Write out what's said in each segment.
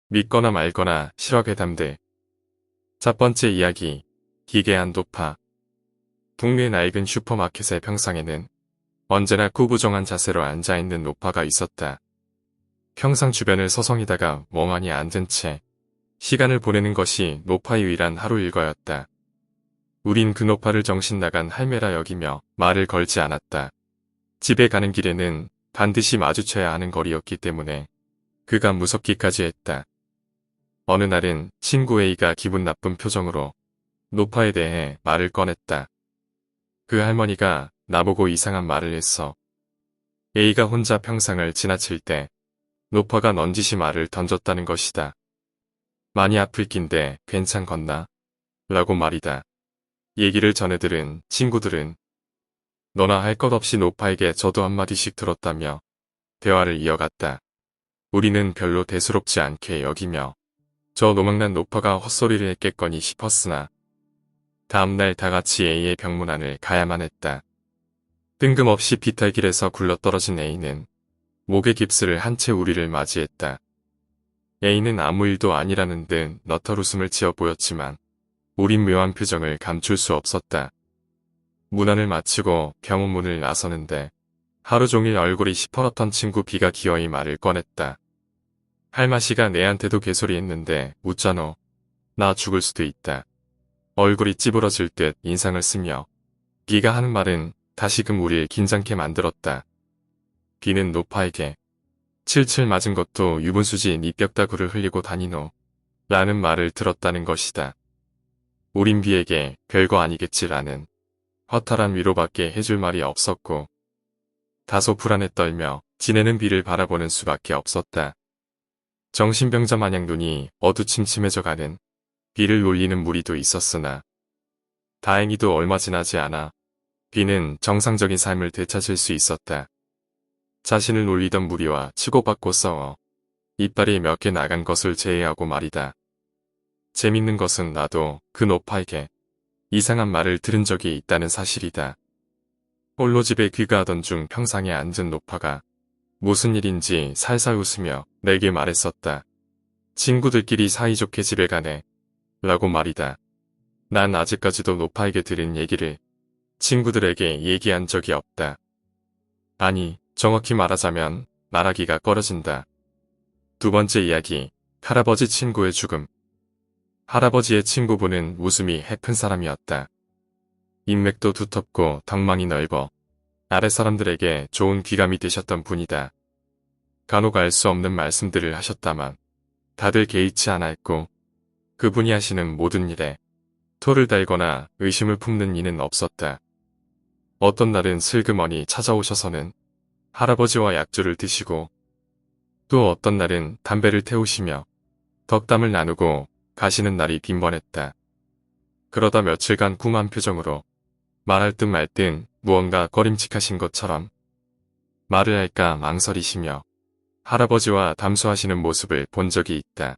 믿거나 말거나 실화괴담들. 첫 번째 이야기, 기괴한 노파. 북미의 낡은 슈퍼마켓의 평상에는 언제나 구부정한 자세로 앉아있는 노파가 있었다. 평상 주변을 서성이다가 멍하니 앉은 채 시간을 보내는 것이 노파의 유일한 하루 일과였다. 우린 그 노파를 정신 나간 할매라 여기며 말을 걸지 않았다. 집에 가는 길에는 반드시 마주쳐야 하는 거리였기 때문에 그가 무섭기까지 했다. 어느 날은 친구 A가 기분 나쁜 표정으로 노파에 대해 말을 꺼냈다. 그 할머니가 나보고 이상한 말을 했어. A가 혼자 평상을 지나칠 때 노파가 넌지시 말을 던졌다는 것이다. 많이 아플 낀데 괜찮겠나? 라고 말이다. 얘기를 전해 들은 친구들은 너나 할 것 없이 노파에게 저도 한마디씩 들었다며 대화를 이어갔다. 우리는 별로 대수롭지 않게 여기며 저 노망난 노파가 헛소리를 했겠거니 싶었으나 다음날 다같이 A의 병문안을 가야만 했다. 뜬금없이 비탈길에서 굴러떨어진 A는 목에 깁스를 한 채 우리를 맞이했다. A는 아무 일도 아니라는 듯 너털 웃음을 지어 보였지만 우린 묘한 표정을 감출 수 없었다. 문안을 마치고 병원 문을 나서는데 하루 종일 얼굴이 시퍼렇던 친구 B가 기어이 말을 꺼냈다. 할마씨가 내한테도 개소리했는데 웃자노. 나 죽을 수도 있다. 얼굴이 찌부러질 듯 인상을 쓰며 B가 하는 말은 다시금 우릴 긴장케 만들었다. B는 노파에게 칠칠 맞은 것도 유분수지 니 뼈다구를 흘리고 다니노 라는 말을 들었다는 것이다. 우린 B에게 별거 아니겠지라는 허탈한 위로밖에 해줄 말이 없었고 다소 불안에 떨며 지내는 B를 바라보는 수밖에 없었다. 정신병자 마냥 눈이 어두침침해져가는 B를 놀리는 무리도 있었으나 다행히도 얼마 지나지 않아 B는 정상적인 삶을 되찾을 수 있었다. 자신을 놀리던 무리와 치고받고 싸워 이빨이 몇 개 나간 것을 제외하고 말이다. 재밌는 것은 나도 그 노파에게 이상한 말을 들은 적이 있다는 사실이다. 홀로 집에 귀가하던 중 평상에 앉은 노파가 무슨 일인지 살살 웃으며 내게 말했었다. 친구들끼리 사이좋게 집에 가네. 라고 말이다. 난 아직까지도 노파에게 들은 얘기를 친구들에게 얘기한 적이 없다. 아니, 정확히 말하자면 말하기가 꺼려진다. 두 번째 이야기, 할아버지 친구의 죽음. 할아버지의 친구분은 웃음이 해픈 사람이었다. 인맥도 두텁고 덕망이 넓어 아랫사람들에게 좋은 귀감이 되셨던 분이다. 간혹 알 수 없는 말씀들을 하셨다만 다들 개의치 않아 했고 그분이 하시는 모든 일에 토를 달거나 의심을 품는 이는 없었다. 어떤 날은 슬그머니 찾아오셔서는 할아버지와 약주를 드시고 또 어떤 날은 담배를 태우시며 덕담을 나누고 가시는 날이 빈번했다. 그러다 며칠간 궁한 표정으로 말할 듯 말 듯 무언가 꺼림칙하신 것처럼 말을 할까 망설이시며 할아버지와 담소하시는 모습을 본 적이 있다.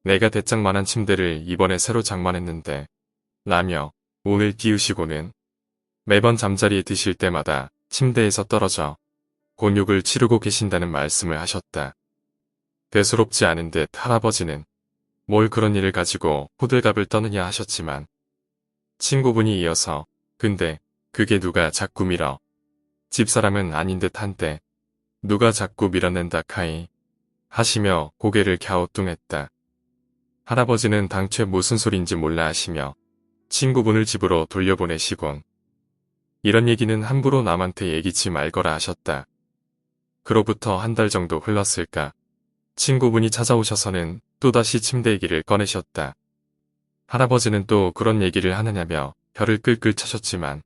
내가 대짝만한 침대를 이번에 새로 장만했는데 라며 운을 띄우시고는 매번 잠자리에 드실 때마다 침대에서 떨어져 곤욕을 치르고 계신다는 말씀을 하셨다. 대수롭지 않은 듯 할아버지는 뭘 그런 일을 가지고 호들갑을 떠느냐 하셨지만 친구분이 이어서 근데 그게 누가 자꾸 밀어. 집사람은 아닌 듯 한데 누가 자꾸 밀어낸다 카이 하시며 고개를 갸우뚱했다. 할아버지는 당최 무슨 소린지 몰라 하시며 친구분을 집으로 돌려보내시곤 이런 얘기는 함부로 남한테 얘기치 말거라 하셨다. 그로부터 한 달 정도 흘렀을까. 친구분이 찾아오셔서는 또다시 침대 얘기를 꺼내셨다. 할아버지는 또 그런 얘기를 하느냐며 혀를 끌끌 차셨지만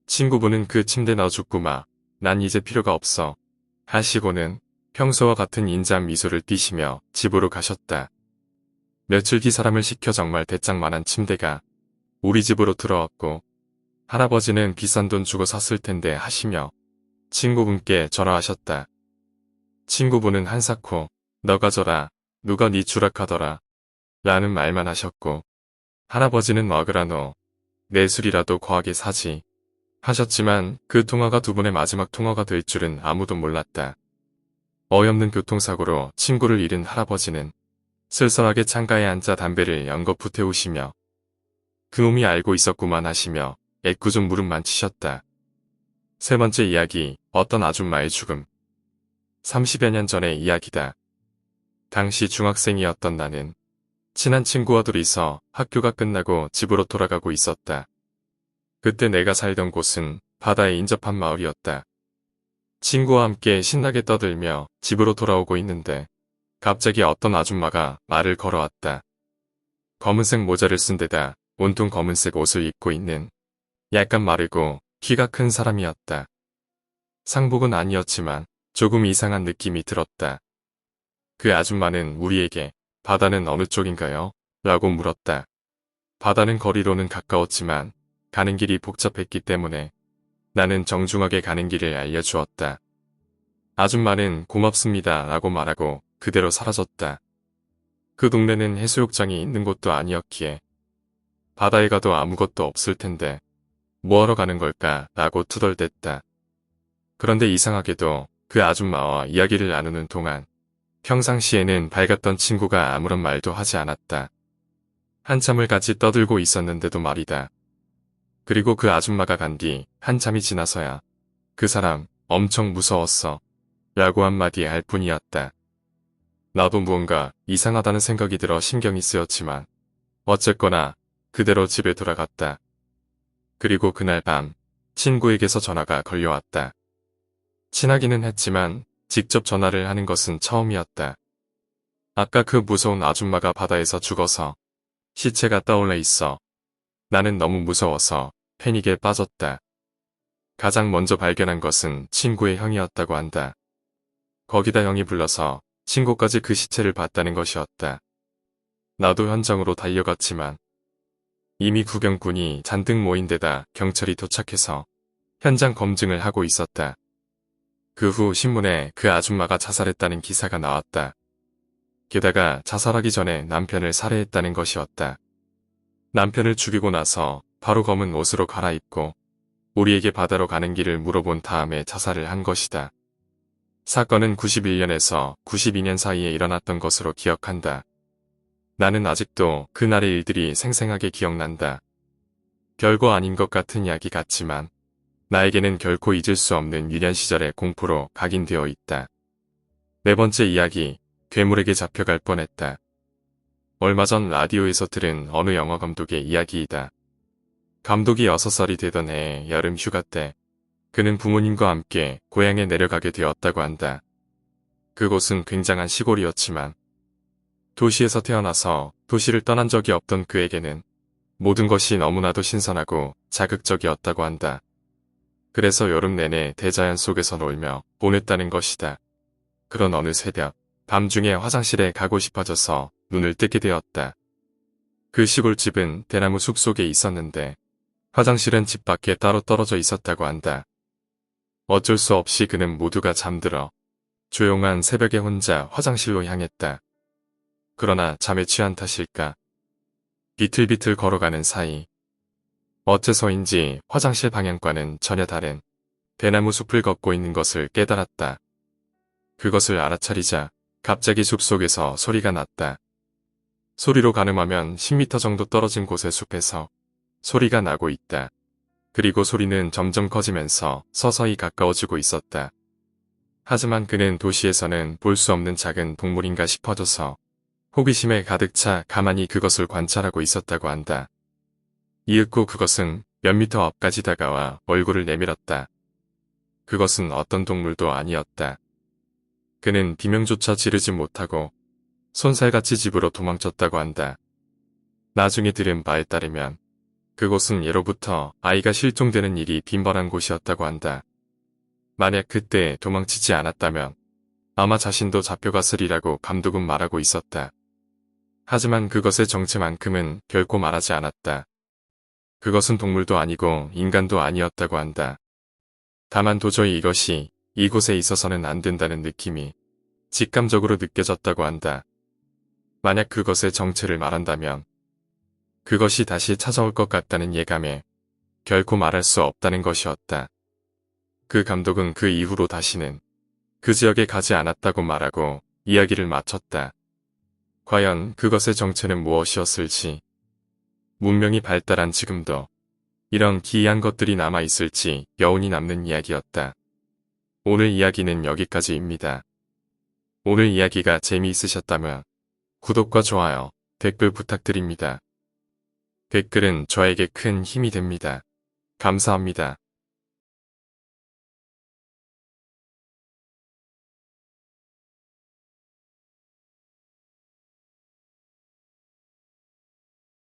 친구분은 그 침대 놔 죽구마. 난 이제 필요가 없어. 하시고는 평소와 같은 인자한 미소를 띠시며 집으로 가셨다. 며칠 뒤 사람을 시켜 정말 대짝만한 침대가 우리 집으로 들어왔고 할아버지는 비싼 돈 주고 샀을 텐데 하시며 친구분께 전화하셨다. 친구분은 한사코 너가 져라 누가 니 주락하더라 라는 말만 하셨고 할아버지는 먹으라노 내 술이라도 거하게 사지 하셨지만 그 통화가 두 분의 마지막 통화가 될 줄은 아무도 몰랐다. 어이없는 교통사고로 친구를 잃은 할아버지는 쓸쓸하게 창가에 앉아 담배를 연거푸 태우시며 그 놈이 알고 있었구만 하시며 애꿎은 물음만 치셨다. 세 번째 이야기, 어떤 아줌마의 죽음. 30여 년 전의 이야기다. 당시 중학생이었던 나는 친한 친구와 둘이서 학교가 끝나고 집으로 돌아가고 있었다. 그때 내가 살던 곳은 바다에 인접한 마을이었다. 친구와 함께 신나게 떠들며 집으로 돌아오고 있는데 갑자기 어떤 아줌마가 말을 걸어왔다. 검은색 모자를 쓴 데다 온통 검은색 옷을 입고 있는 약간 마르고 키가 큰 사람이었다. 상복은 아니었지만 조금 이상한 느낌이 들었다. 그 아줌마는 우리에게 바다는 어느 쪽인가요? 라고 물었다. 바다는 거리로는 가까웠지만 가는 길이 복잡했기 때문에 나는 정중하게 가는 길을 알려주었다. 아줌마는 고맙습니다 라고 말하고 그대로 사라졌다. 그 동네는 해수욕장이 있는 곳도 아니었기에 바다에 가도 아무것도 없을 텐데 뭐하러 가는 걸까 라고 투덜댔다. 그런데 이상하게도 그 아줌마와 이야기를 나누는 동안 평상시에는 밝았던 친구가 아무런 말도 하지 않았다. 한참을 같이 떠들고 있었는데도 말이다. 그리고 그 아줌마가 간 뒤 한참이 지나서야 그 사람 엄청 무서웠어 라고 한마디 할 뿐이었다. 나도 무언가 이상하다는 생각이 들어 신경이 쓰였지만 어쨌거나 그대로 집에 돌아갔다. 그리고 그날 밤 친구에게서 전화가 걸려왔다. 친하기는 했지만 직접 전화를 하는 것은 처음이었다. 아까 그 무서운 아줌마가 바다에서 죽어서 시체가 떠올라 있어. 나는 너무 무서워서 패닉에 빠졌다. 가장 먼저 발견한 것은 친구의 형이었다고 한다. 거기다 형이 불러서 친구까지 그 시체를 봤다는 것이었다. 나도 현장으로 달려갔지만 이미 구경꾼이 잔뜩 모인 데다 경찰이 도착해서 현장 검증을 하고 있었다. 그 후 신문에 그 아줌마가 자살했다는 기사가 나왔다. 게다가 자살하기 전에 남편을 살해했다는 것이었다. 남편을 죽이고 나서 바로 검은 옷으로 갈아입고 우리에게 바다로 가는 길을 물어본 다음에 자살을 한 것이다. 사건은 91년에서 92년 사이에 일어났던 것으로 기억한다. 나는 아직도 그날의 일들이 생생하게 기억난다. 별거 아닌 것 같은 이야기 같지만 나에게는 결코 잊을 수 없는 유년 시절의 공포로 각인되어 있다. 네 번째 이야기, 괴물에게 잡혀갈 뻔했다. 얼마 전 라디오에서 들은 어느 영화 감독의 이야기이다. 감독이 6살이 되던 해의 여름 휴가 때 그는 부모님과 함께 고향에 내려가게 되었다고 한다. 그곳은 굉장한 시골이었지만 도시에서 태어나서 도시를 떠난 적이 없던 그에게는 모든 것이 너무나도 신선하고 자극적이었다고 한다. 그래서 여름 내내 대자연 속에서 놀며 보냈다는 것이다. 그런 어느 새벽, 밤중에 화장실에 가고 싶어져서 눈을 뜨게 되었다. 그 시골집은 대나무 숲 속에 있었는데 화장실은 집 밖에 따로 떨어져 있었다고 한다. 어쩔 수 없이 그는 모두가 잠들어 조용한 새벽에 혼자 화장실로 향했다. 그러나 잠에 취한 탓일까? 비틀비틀 걸어가는 사이 어째서인지 화장실 방향과는 전혀 다른 대나무 숲을 걷고 있는 것을 깨달았다. 그것을 알아차리자 갑자기 숲속에서 소리가 났다. 소리로 가늠하면 10m 정도 떨어진 곳의 숲에서 소리가 나고 있다. 그리고 소리는 점점 커지면서 서서히 가까워지고 있었다. 하지만 그는 도시에서는 볼 수 없는 작은 동물인가 싶어져서 호기심에 가득 차 가만히 그것을 관찰하고 있었다고 한다. 이윽고 그것은 몇 미터 앞까지 다가와 얼굴을 내밀었다. 그것은 어떤 동물도 아니었다. 그는 비명조차 지르지 못하고 손살같이 집으로 도망쳤다고 한다. 나중에 들은 바에 따르면 그곳은 예로부터 아이가 실종되는 일이 빈번한 곳이었다고 한다. 만약 그때 도망치지 않았다면 아마 자신도 잡혀갔으리라고 감독은 말하고 있었다. 하지만 그것의 정체만큼은 결코 말하지 않았다. 그것은 동물도 아니고 인간도 아니었다고 한다. 다만 도저히 이것이 이곳에 있어서는 안 된다는 느낌이 직감적으로 느껴졌다고 한다. 만약 그것의 정체를 말한다면 그것이 다시 찾아올 것 같다는 예감에 결코 말할 수 없다는 것이었다. 그 감독은 그 이후로 다시는 그 지역에 가지 않았다고 말하고 이야기를 마쳤다. 과연 그것의 정체는 무엇이었을지, 문명이 발달한 지금도 이런 기이한 것들이 남아있을지 여운이 남는 이야기였다. 오늘 이야기는 여기까지입니다. 오늘 이야기가 재미있으셨다면 구독과 좋아요, 댓글 부탁드립니다. 댓글은 저에게 큰 힘이 됩니다. 감사합니다.